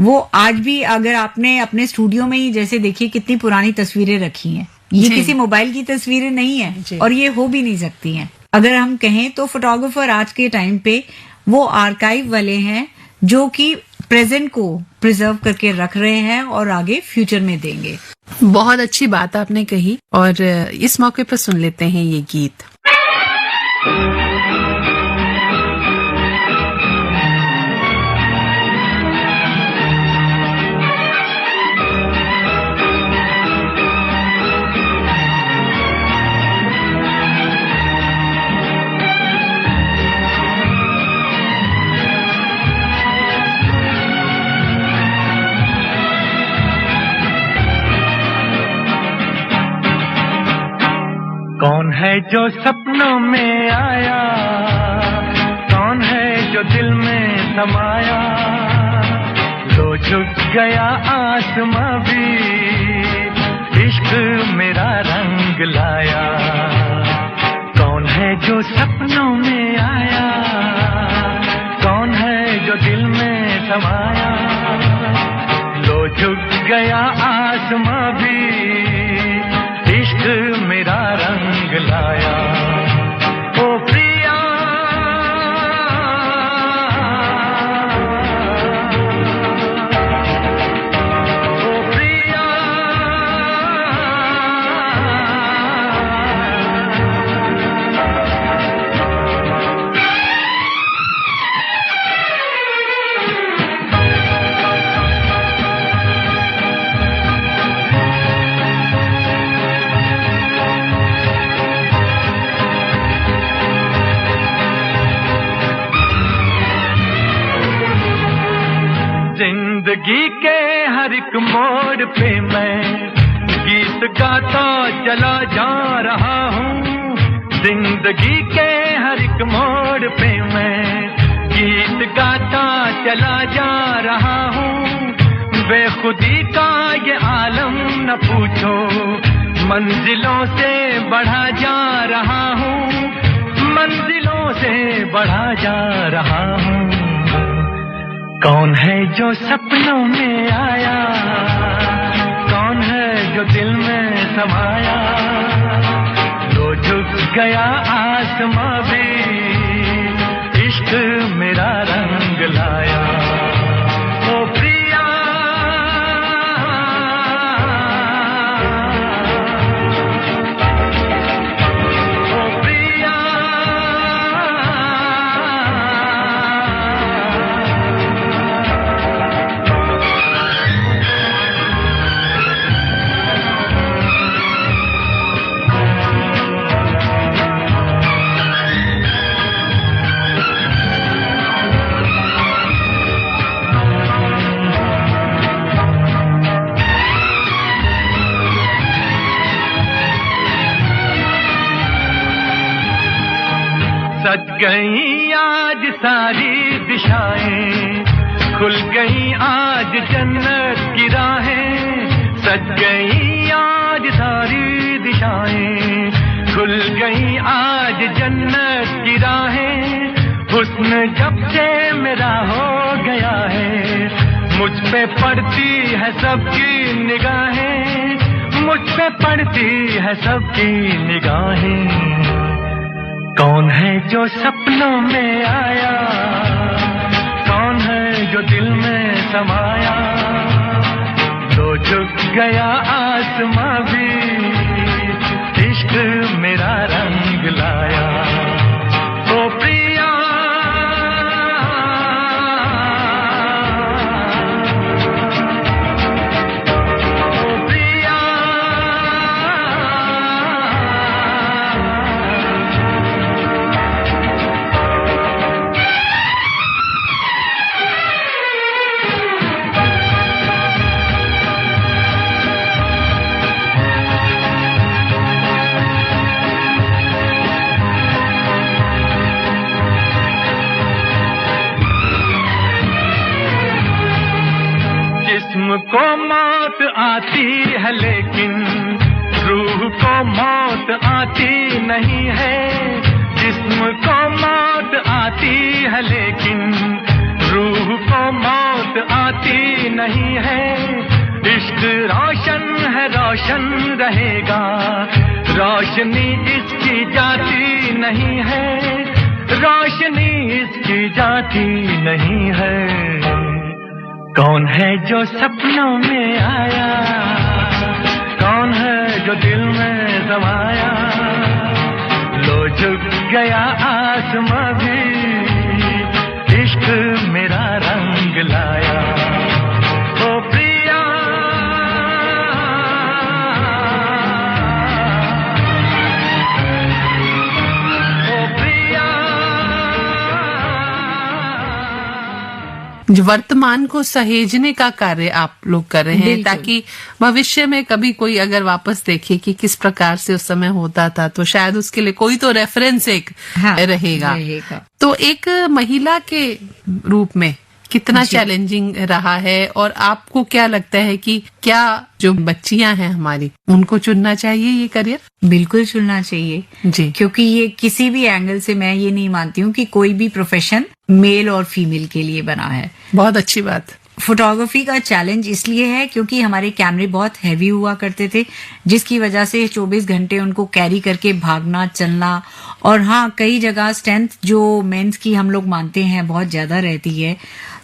Speaker 4: वो आज भी अगर आपने अपने स्टूडियो में ही जैसे देखिए कितनी पुरानी तस्वीरें रखी हैं, ये किसी मोबाइल की तस्वीरें नहीं है और ये हो भी नहीं सकती हैं। अगर हम कहें तो फोटोग्राफर आज के टाइम पे वो आर्काइव वाले हैं जो कि प्रेजेंट को प्रिजर्व करके रख रहे हैं और आगे फ्यूचर में देंगे।
Speaker 3: बहुत अच्छी बात आपने कही और इस मौके पर सुन लेते हैं ये गीत।
Speaker 6: कौन है जो सपनों में आया, कौन है जो दिल में समाया, लो झुक गया आसमां भी, इश्क मेरा रंग लाया। कौन है जो सपनों में आया, कौन है जो दिल में समाया, लो झुक गया आसमां भी, इश्क मेरा रंग लाया। ओ प्रिया ओ प्रिया, जिंदगी के हर एक मोड़ पे मैं गीत गाता चला जा रहा हूँ। जिंदगी के हर एक मोड़ पे मैं गीत गाता चला जा रहा हूँ, बेखुदी का ये आलम न पूछो, मंजिलों से बढ़ा जा रहा हूँ, मंजिलों से बढ़ा जा रहा हूँ। कौन है जो सपनों में आया, कौन है जो दिल में समाया, लो झुक गया आसमां भी, इश्क मेरा रंग लाया। ओ प्रिया ओ प्रिया सज गई आज सारी दिशाएं, खुल गई आज जन्नत की राहें, सज गई आज सारी दिशाएं, खुल गई आज जन्नत की राहें। हुस्न जब से मेरा हो गया है, मुझ पे पड़ती है सबकी निगाहें, मुझ पे पड़ती है सबकी निगाहें। कौन है जो सपनों में आया, कौन है जो दिल में समाया, तो झुक गया आसमां भी, इश्क मेरा रंग लाया। ओ प्रिया को मौत आती है लेकिन रूह को मौत आती नहीं है, जिस्म को मौत आती है लेकिन रूह को मौत आती नहीं है। इश्क रोशन है रोशन रहेगा, रोशनी इसकी जाती नहीं है, रोशनी इसकी जाती नहीं है। कौन है जो सपनों में आया, कौन है जो दिल में समाया, लो झुक गया आसमां भी, इश्क मेरा रंग लाया। ओ प्रिया ओ प्रिया।
Speaker 3: जो वर्तमान को सहेजने का कार्य आप लोग कर रहे हैं, ताकि भविष्य में कभी कोई अगर वापस देखे कि किस प्रकार से उस समय होता था, तो शायद उसके लिए कोई तो रेफरेंस एक रहेगा। तो एक महिला के रूप में कितना चैलेंजिंग रहा है, और आपको क्या लगता है कि क्या जो बच्चियां हैं हमारी, उनको चुनना चाहिए ये करियर?
Speaker 4: बिल्कुल चुनना चाहिए
Speaker 3: जी,
Speaker 4: क्योंकि ये किसी भी एंगल से मैं ये नहीं मानती हूँ कि कोई भी प्रोफेशन मेल और फीमेल के लिए बना है।
Speaker 3: बहुत अच्छी बात।
Speaker 4: फोटोग्राफी का चैलेंज इसलिए है क्योंकि हमारे कैमरे बहुत हैवी हुआ करते थे, जिसकी वजह से 24 घंटे उनको कैरी करके भागना चलना, और हाँ कई जगह स्ट्रेंथ जो मेंस की हम लोग मानते हैं बहुत ज्यादा रहती है,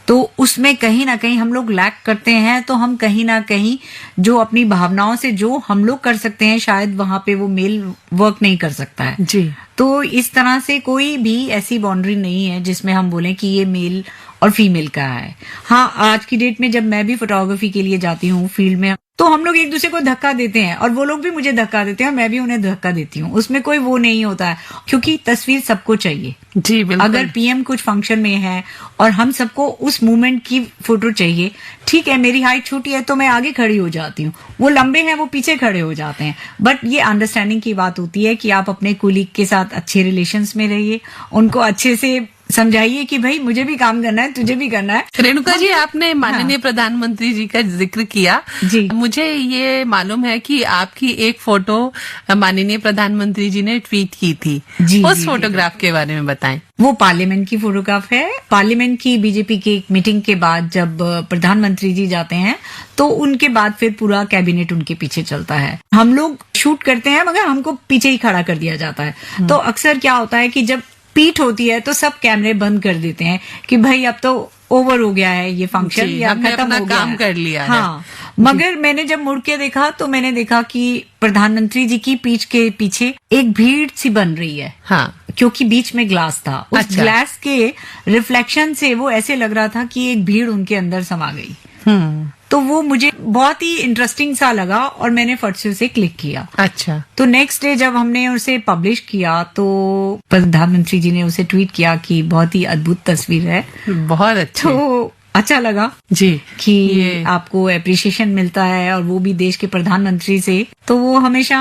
Speaker 4: तो उसमें कहीं ना कहीं हम लोग लैक करते हैं। तो हम कहीं ना कहीं जो अपनी भावनाओं से जो हम लोग कर सकते हैं, शायद वहां पे वो मेल वर्क नहीं कर सकता है
Speaker 3: जी।
Speaker 4: तो इस तरह से कोई भी ऐसी बाउंड्री नहीं है जिसमें हम बोलें कि ये मेल और फीमेल का है। हाँ, आज की डेट में जब मैं भी फोटोग्राफी के लिए जाती हूँ फील्ड में, तो हम लोग एक दूसरे को धक्का देते हैं और वो लोग भी मुझे धक्का देते हैं और मैं भी उन्हें धक्का देती हूँ। उसमें कोई वो नहीं होता है, क्योंकि तस्वीर सबको चाहिए।
Speaker 3: जी बिल्कुल।
Speaker 4: अगर पीएम कुछ फंक्शन में है और हम सबको उस मूवमेंट की फोटो चाहिए, ठीक है, मेरी हाइट छोटी है तो मैं आगे खड़ी हो जाती हूँ, वो लंबे हैं वो पीछे खड़े हो जाते हैं। बट ये अंडरस्टैंडिंग की बात होती है कि आप अपने कुलीग के साथ अच्छे रिलेशंस में रहिए, उनको अच्छे से समझाइए कि भाई मुझे भी काम करना है, तुझे भी करना है।
Speaker 3: रेणुका जी, आपने माननीय प्रधानमंत्री जी का जिक्र किया।
Speaker 4: जी।
Speaker 3: मुझे ये मालूम है कि आपकी एक फोटो माननीय प्रधानमंत्री जी ने ट्वीट की थी।
Speaker 4: जी,
Speaker 3: उस
Speaker 4: जी,
Speaker 3: फोटोग्राफ के बारे में बताएं।
Speaker 4: वो पार्लियामेंट की फोटोग्राफ है। पार्लियामेंट की बीजेपी की एक मीटिंग के बाद जब प्रधानमंत्री जी जाते हैं तो उनके बाद फिर पूरा कैबिनेट उनके पीछे चलता है। हम लोग शूट करते हैं मगर हमको पीछे ही खड़ा कर दिया जाता है। तो अक्सर क्या होता है कि जब पीठ होती है तो सब कैमरे बंद कर देते हैं कि भाई अब तो ओवर हो गया है ये फंक्शन,
Speaker 3: जी,
Speaker 4: या
Speaker 3: हमने
Speaker 4: खत्म
Speaker 3: अपना
Speaker 4: हो गया
Speaker 3: काम
Speaker 4: है।
Speaker 3: कर लिया है।
Speaker 4: हाँ, मगर मैंने जब मुड़ के देखा तो मैंने देखा कि प्रधानमंत्री जी की पीठ के पीछे एक भीड़ सी बन रही है।
Speaker 3: हाँ,
Speaker 4: क्योंकि बीच में ग्लास था, उस
Speaker 3: अच्छा।
Speaker 4: ग्लास के रिफ्लेक्शन से वो ऐसे लग रहा था कि एक भीड़ उनके अंदर समा गई। तो वो मुझे बहुत ही इंटरेस्टिंग सा लगा और मैंने फट से उसे क्लिक किया।
Speaker 3: अच्छा।
Speaker 4: तो नेक्स्ट डे जब हमने उसे पब्लिश किया तो प्रधानमंत्री जी ने उसे ट्वीट किया कि बहुत ही अद्भुत तस्वीर है।
Speaker 3: बहुत अच्छे।
Speaker 4: तो अच्छा लगा
Speaker 3: जी
Speaker 4: कि आपको एप्रिसिएशन मिलता है और वो भी देश के प्रधानमंत्री से, तो वो हमेशा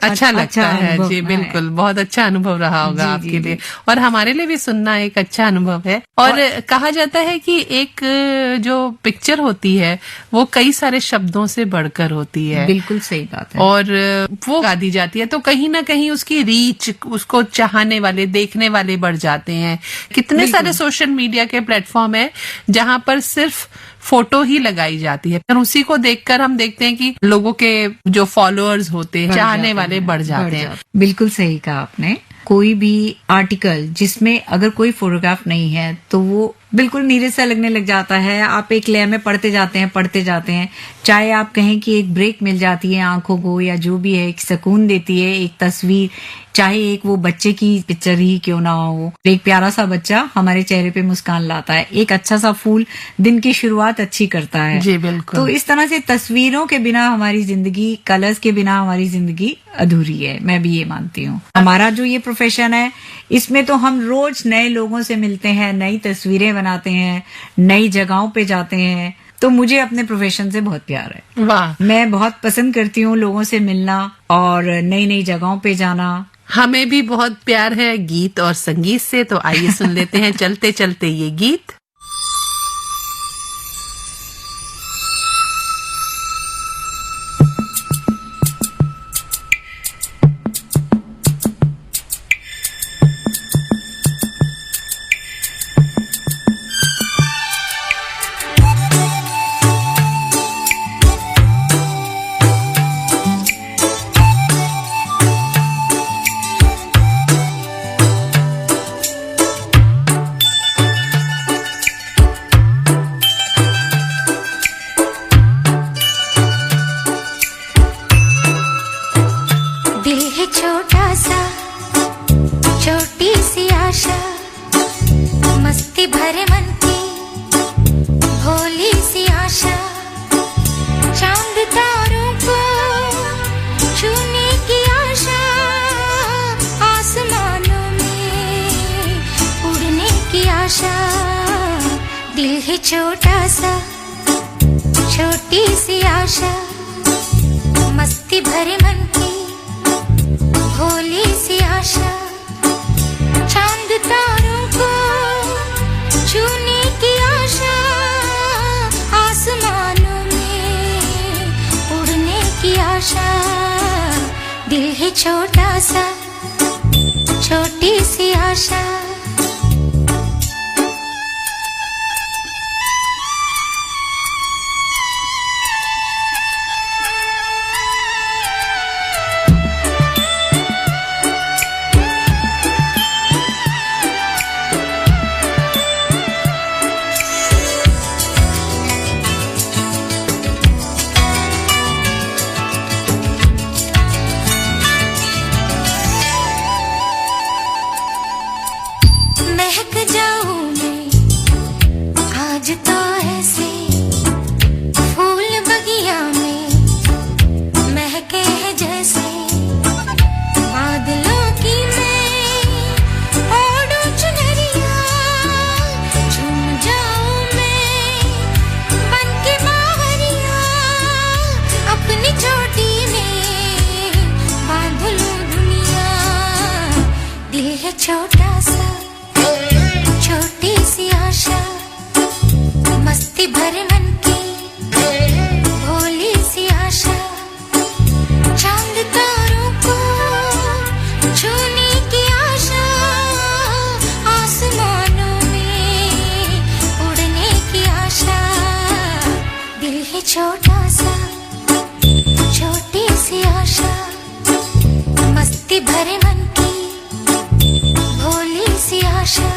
Speaker 3: अच्छा लगता है।
Speaker 4: अनुभव
Speaker 3: जी बिल्कुल, बहुत अच्छा अनुभव रहा होगा
Speaker 4: जी,
Speaker 3: आपके
Speaker 4: जी,
Speaker 3: लिए
Speaker 4: जी।
Speaker 3: और हमारे लिए भी सुनना एक अच्छा अनुभव है। और कहा जाता है कि एक जो पिक्चर होती है वो कई सारे शब्दों से बढ़कर होती है।
Speaker 4: बिल्कुल सही बात है।
Speaker 3: और वो गा दी जाती है तो कहीं ना कहीं उसकी रीच, उसको चाहने वाले, देखने वाले बढ़ जाते हैं। कितने सारे सोशल मीडिया के प्लेटफॉर्म है जहां पर सिर्फ फोटो ही लगाई जाती है और उसी को देखकर हम देखते हैं कि लोगों के जो फॉलोअर्स होते हैं, चाहने वाले बढ़ जाते हैं।
Speaker 4: बिल्कुल सही कहा आपने। कोई भी आर्टिकल जिसमें अगर कोई फोटोग्राफ नहीं है तो वो बिल्कुल नीरस सा लगने लग जाता है। आप एक लेयर में पढ़ते जाते हैं। चाहे आप कहें कि एक ब्रेक मिल जाती है आंखों को या जो भी है, एक सुकून देती है एक तस्वीर, चाहे एक वो बच्चे की पिक्चर ही क्यों ना हो, एक प्यारा सा बच्चा हमारे चेहरे पे मुस्कान लाता है, एक अच्छा सा फूल दिन की शुरुआत अच्छी करता है।
Speaker 3: जी बिल्कुल।
Speaker 4: तो इस तरह से तस्वीरों के बिना हमारी जिंदगी, कलर्स के बिना हमारी जिंदगी अधूरी है। मैं भी ये मानती हूँ। हमारा जो ये प्रोफेशन है इसमें तो हम रोज नए लोगों से मिलते हैं, नई तस्वीरें बनाते हैं, नई जगहों पे जाते हैं। तो मुझे अपने प्रोफेशन से बहुत प्यार है।
Speaker 3: वाह।
Speaker 4: मैं बहुत पसंद करती हूँ लोगों से मिलना और नई नई जगहों पे जाना।
Speaker 3: हमें भी बहुत प्यार है गीत और संगीत से, तो आइए सुन लेते हैं चलते चलते ये गीत।
Speaker 5: दिल है छोटा सा, छोटी सी आशा, मस्ती भरे मन की भोली सी आशा, चांद तारों को छूने की आशा, आसमानों में उड़ने की आशा। दिल है छोटा सा, छोटी सी आशा, मस्ती भरे मन की भोली सी आशा, चांद तारों को छूने की आशा, आसमानों में उड़ने की आशा। दिल है छोटा सा, छोटी सी आशा।
Speaker 7: छोटा सा छोटी सी आशा मस्ती भरे मन की भोली सी आशा चांद तारों को छूने की आशा आसमानों में उड़ने की आशा दिल है छोटा सा छोटी सी आशा मस्ती भरे मन की भोली सी आशा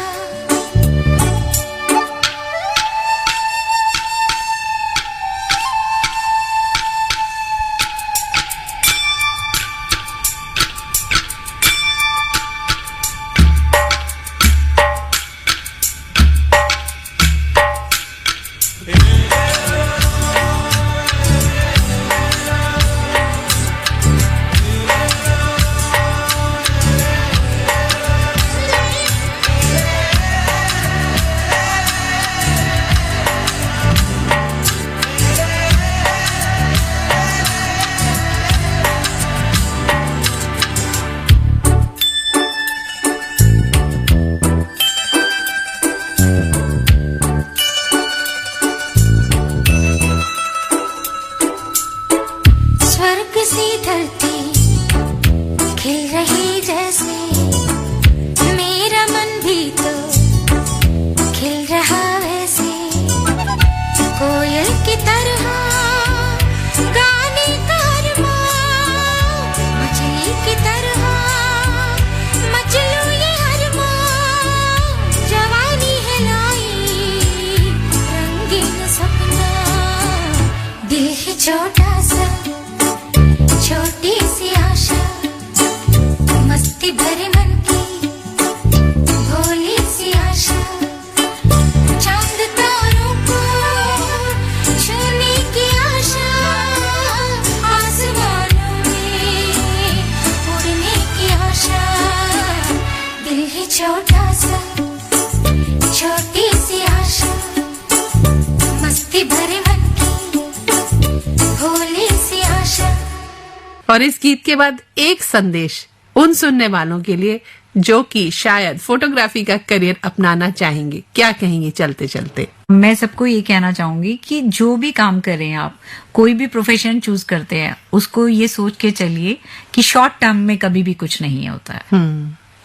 Speaker 7: छोटा सा छोटी सी आशा मस्ती भरे मन की भोली सी आशा चांद तारों को छूने की आशा आसमानों में उड़ने की आशा दिल है छोटा सा छोटी सी आशा मस्ती भरे मन भोली सी आशा।
Speaker 3: और इस गीत के बाद एक संदेश उन सुनने वालों के लिए जो कि शायद फोटोग्राफी का करियर अपनाना चाहेंगे, क्या कहेंगे चलते चलते?
Speaker 4: मैं सबको ये कहना चाहूंगी कि जो भी काम करें आप, कोई भी प्रोफेशन चूज करते हैं, उसको ये सोच के चलिए कि शॉर्ट टर्म में कभी भी कुछ नहीं होता है।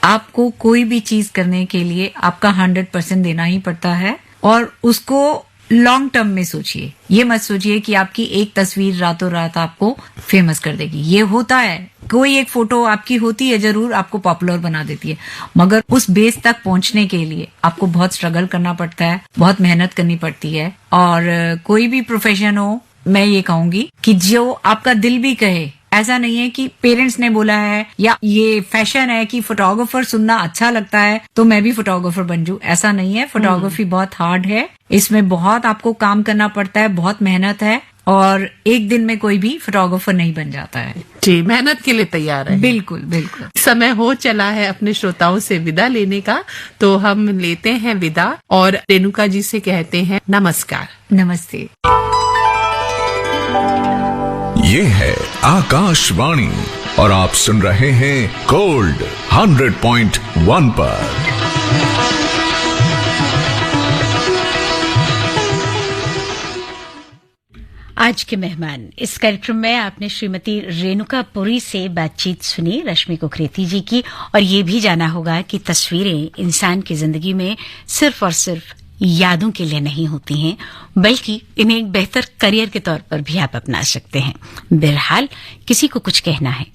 Speaker 4: आपको कोई भी चीज करने के लिए आपका 100% देना ही पड़ता है और उसको लॉन्ग टर्म में सोचिए। ये मत सोचिए कि आपकी एक तस्वीर रातों रात आपको फेमस कर देगी। ये होता है, कोई एक फोटो आपकी होती है जरूर, आपको पॉपुलर बना देती है, मगर उस बेस तक पहुंचने के लिए आपको बहुत स्ट्रगल करना पड़ता है, बहुत मेहनत करनी पड़ती है। और कोई भी प्रोफेशन हो, मैं ये कहूंगी कि जो आपका दिल भी कहे, ऐसा नहीं है कि पेरेंट्स ने बोला है या ये फैशन है कि फोटोग्राफर सुनना अच्छा लगता है तो मैं भी फोटोग्राफर बन जाऊं, ऐसा नहीं है। फोटोग्राफी बहुत हार्ड है, इसमें बहुत आपको काम करना पड़ता है, बहुत मेहनत है और एक दिन में कोई भी फोटोग्राफर नहीं बन जाता है।
Speaker 3: जी, मेहनत के लिए तैयार है।
Speaker 4: बिल्कुल बिल्कुल।
Speaker 3: समय हो चला है अपने श्रोताओं से विदा लेने का, तो हम लेते हैं विदा और रेणुका जी से कहते हैं नमस्कार।
Speaker 4: नमस्ते।
Speaker 2: ये है आकाशवाणी और आप सुन रहे हैं गोल्ड 100.1 पर।
Speaker 1: आज के मेहमान, इस कार्यक्रम में आपने श्रीमती रेणुका पुरी से बातचीत सुनी, रश्मि कुकरेती जी की, और ये भी जाना होगा कि तस्वीरें इंसान की जिंदगी में सिर्फ और सिर्फ यादों के लिए नहीं होती हैं, बल्कि इन्हें एक बेहतर करियर के तौर पर भी आप अपना सकते हैं। बहरहाल किसी को कुछ कहना है।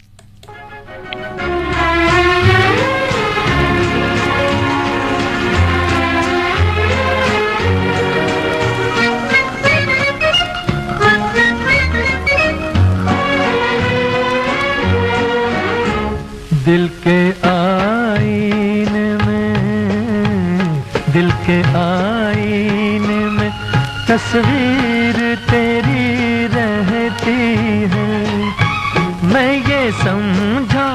Speaker 6: दिल के आईने में, दिल के आईने में तस्वीर तेरी रहती है। मैं ये समझा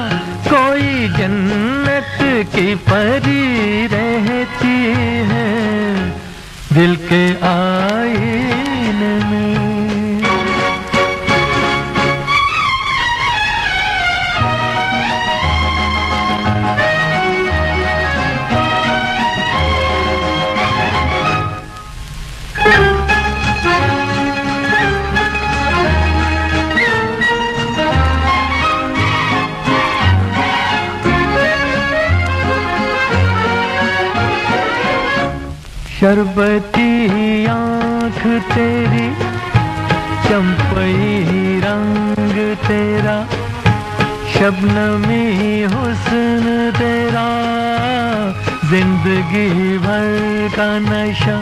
Speaker 6: कोई जन्नत की परी रहती है दिल के आईने में। शरबती आँख तेरी, चंपई रंग तेरा, शबनमी हुस्न तेरा, जिंदगी भर का नशा,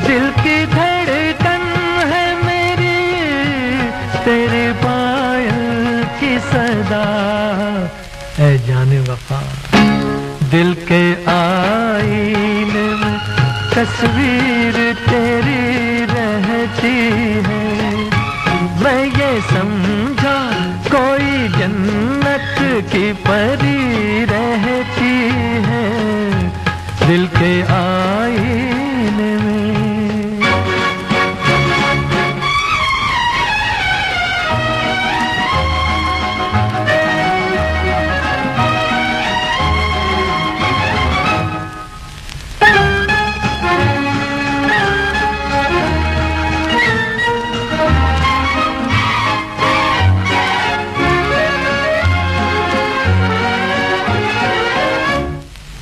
Speaker 6: दिल की धड़कन है मेरी, तेरे पायल की सदा, ऐ जाने वफा। दिल के आईने में तस्वीर तेरी रहती है, मैं ये समझा कोई जन्नत की परी रहती है, दिल के आईने में।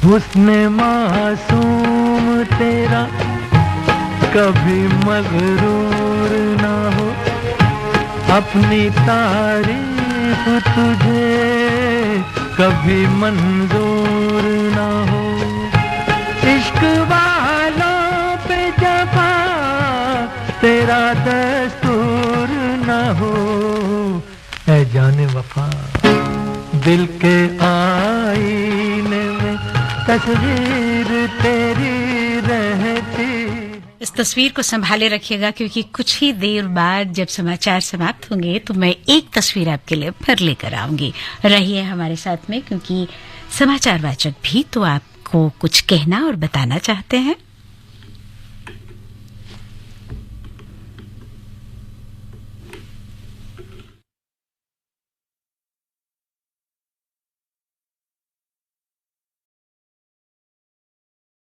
Speaker 6: हुस्न मासूम तेरा, कभी मगरूर ना हो, अपनी तारीफ तुझे कभी मंजूर ना हो, इश्क वालों पे जफा तेरा दस्तूर ना हो, ऐ जाने वफा। दिल के आईने में तस्वीर तेरी रहती।
Speaker 1: इस तस्वीर को संभाले रखिएगा, क्योंकि कुछ ही देर बाद जब समाचार समाप्त होंगे तो मैं एक तस्वीर आपके लिए फिर लेकर आऊंगी। रहिए हमारे साथ में, क्योंकि समाचार वाचक भी तो आपको कुछ कहना और बताना चाहते हैं।